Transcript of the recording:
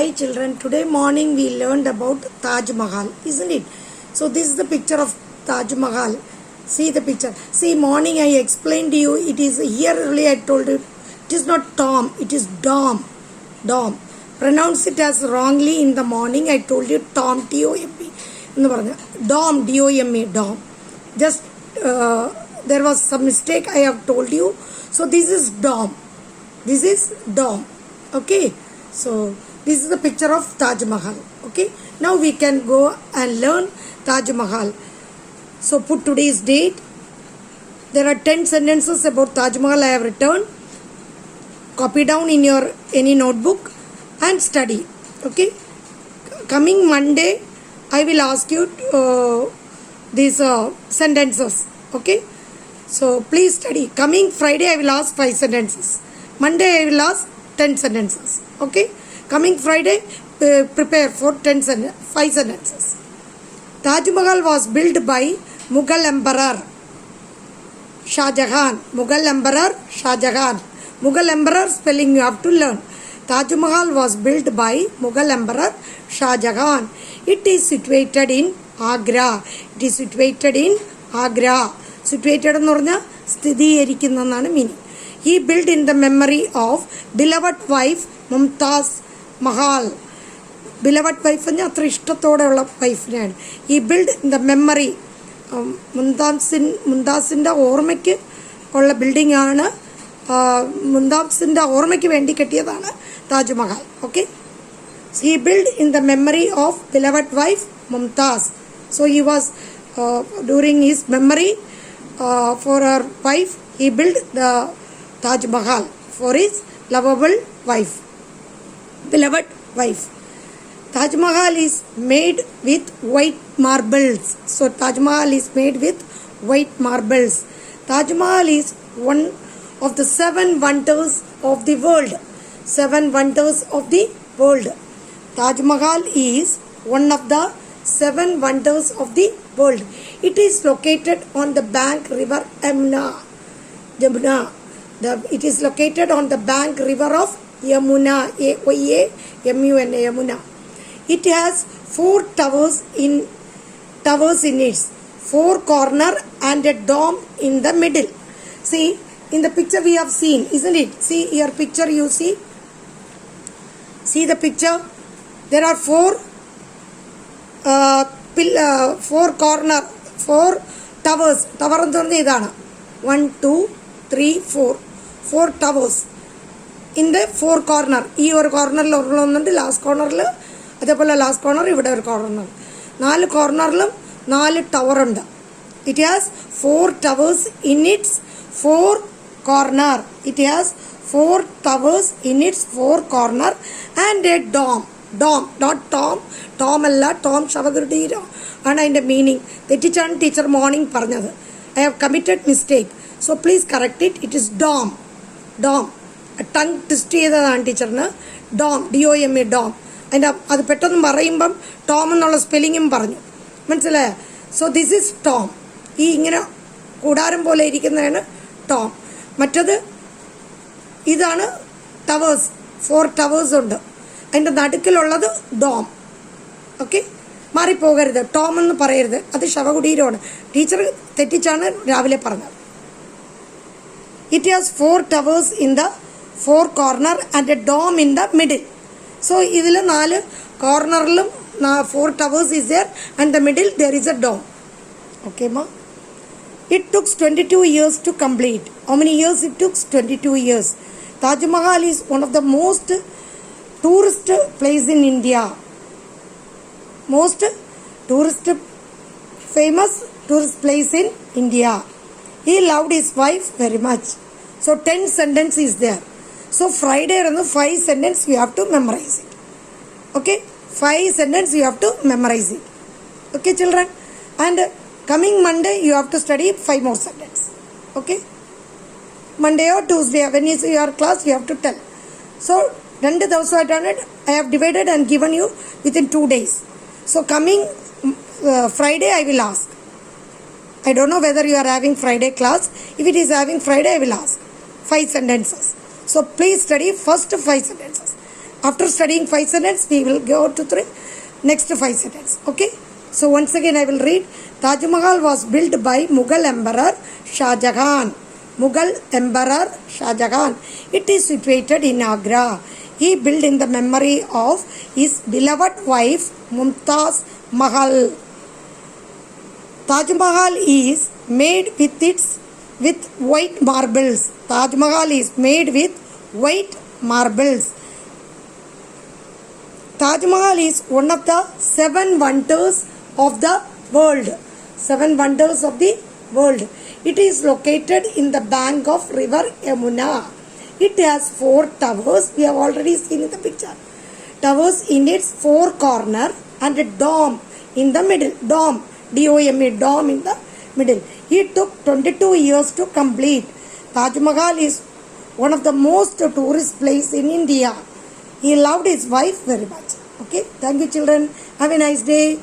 Hi children, today morning we learned about Taj Mahal, isn't it? So this is the picture of Taj Mahal. See the picture. See, morning I explained to you, it is here earlier I told you, it is not Tom, it is Dom. Dom. Pronounce it as wrongly in the morning. I told you Tom, T-O-M-P. Dom, D-O-M-E, Dom. Just there was some mistake I have told you. So this is Dom. This is Dom. Okay. So this is the picture of Taj Mahal. Okay. Now we can go and learn Taj Mahal. So put today's date. There are 10 sentences about Taj Mahal I have written. Copy down in your any notebook and study. Okay. Coming Monday, I will ask you these sentences. Okay. So please study. Coming Friday, I will ask 5 sentences. Monday, I will ask 10 sentences. Okay. Coming Friday, prepare for 5 sentences. Taj Mahal was built by Mughal Emperor Shah Jahan. Mughal Emperor Shah Jahan. Mughal Emperor spelling you have to learn. Taj Mahal was built by Mughal Emperor Shah Jahan. It is situated in Agra. It is situated in Agra. Situated എന്ന് പറഞ്ഞാൽ സ്ഥിരീകരിക്കുന്നതാണ് meaning. He built in the memory of beloved wife Mumtaz Mahal. Beloved wife എന്ന് അത്ര ഇഷ്ടത്തോടെയുള്ള വൈഫിനെയാണ്. He built in the memory. മുംതാസിൻ്റെ ഓർമ്മയ്ക്ക് ഉള്ള building ആണ്. മുംതാസിൻ്റെ ഓർമ്മയ്ക്ക് വേണ്ടി കെട്ടിയതാണ് Taj Mahal. Okay. He built in the memory of beloved wife Mumtaz. So he was during his memory for her wife, he built the Taj Mahal for his lovable wife, beloved wife. Taj Mahal is made with white marbles. So Taj Mahal is made with white marbles. Taj Mahal is one of the 7 wonders of the world. 7 wonders of the world. Taj Mahal is one of the 7 wonders of the world. It is located on the bank river Yamuna. It is located on the bank river of Yamuna. A-Y-A-M-U-N-A, Yamuna. It has 4 towers in its 4 corner and a dome in the middle. See, in the picture we have seen, isn't it? See your picture, you see. See the picture. There are 4 corner, 4 towers. Tower എന്ന് പറഞ്ഞാൽ ഇതാണ്. 1, 2, 3, 4. 4 towers. In the 4 corner. ഈ ഒരു കോർണറിൽ ഒരെണ്ണമുണ്ട്. Last കോർണറിൽ അതേപോലെ last corner ഇവിടെ ഒരു കോർണർ. 4 കോർണറിലും 4 ടവർ ഉണ്ട്. It has 4 towers in its 4 corner. It has 4 towers in its 4 corner and a dome. Dome, not Tom. Tom അല്ല, Tom ശവകുടീരം ആണ് അതിൻ്റെ മീനിങ്. തെറ്റിച്ചാണ് ടീച്ചർ മോർണിംഗ് പറഞ്ഞത്. I have committed mistake. So please correct it. It is dome. Dome. Tongue twist ചെയ്തതാണ് ടീച്ചറിന്. Dome, DOME, dome. അതിൻ്റെ അത് പെട്ടെന്ന് പറയുമ്പം ടോം എന്നുള്ള സ്പെല്ലിങ്ങും പറഞ്ഞു. മനസ്സിലായോ? So this is tom. ഈ ഇങ്ങനെ കൂടാരം പോലെ ഇരിക്കുന്നതാണ് ടോം. മറ്റത് ഇതാണ് ടവേഴ്സ്. 4 ടവേഴ്സ് ഉണ്ട്. അതിൻ്റെ നടുക്കിലുള്ളത് ഡോം. ഓക്കെ. മാറിപ്പോകരുത്. ടോം എന്ന് പറയരുത്. അത് ശവകുടീരമാണ്. ടീച്ചർ തെറ്റിച്ചാണ് രാവിലെ പറഞ്ഞത്. It has 4 towers in the 4 corner and a dome in the middle. So ഇതിൽ 4 കോർണറിലും 4 towers is there and the middle there is a dome. Okay ma? It took 22 years to complete. How many years it took? 22 years. Taj Mahal is one of the most tourist place in India. Most famous tourist place in India. He loved his wife very much. So 10 sentence is there. So Friday 5 sentence you have to memorize it. Okay? 5 sentence you have to memorize it. Okay children? And coming Monday you have to study 5 more sentence. Okay? Monday or Tuesday when is your class you have to tell. So 2 ദിവസമായിട്ടാണ് I have divided and given you within 2 days. So coming Friday I will ask. I don't know whether you are having Friday class. If it is having Friday, I will ask 5 sentences. So please study first 5 sentences. After studying 5 sentences, we will go to the next 5 sentences. Okay. So once again I will read. Taj Mahal was built by Mughal Emperor Shah Jahan. Mughal Emperor Shah Jahan. It is situated in Agra. He built in the memory of his beloved wife Mumtaz Mahal. Taj Mahal is made with white marbles. Taj Mahal is made with white marbles. Taj Mahal is one of the 7 wonders of the world. 7 wonders of the world. It is located in the bank of river Yamuna. It has 4 towers. We have already seen in the picture. Towers in its 4 corners and a dome in the middle. Dome. D-O-M-E. Dome in the middle. It took 22 years to complete. Taj Mahal is one of the most tourist places in India. He loved his wife very much. Okay. Thank you, children. Have a nice day.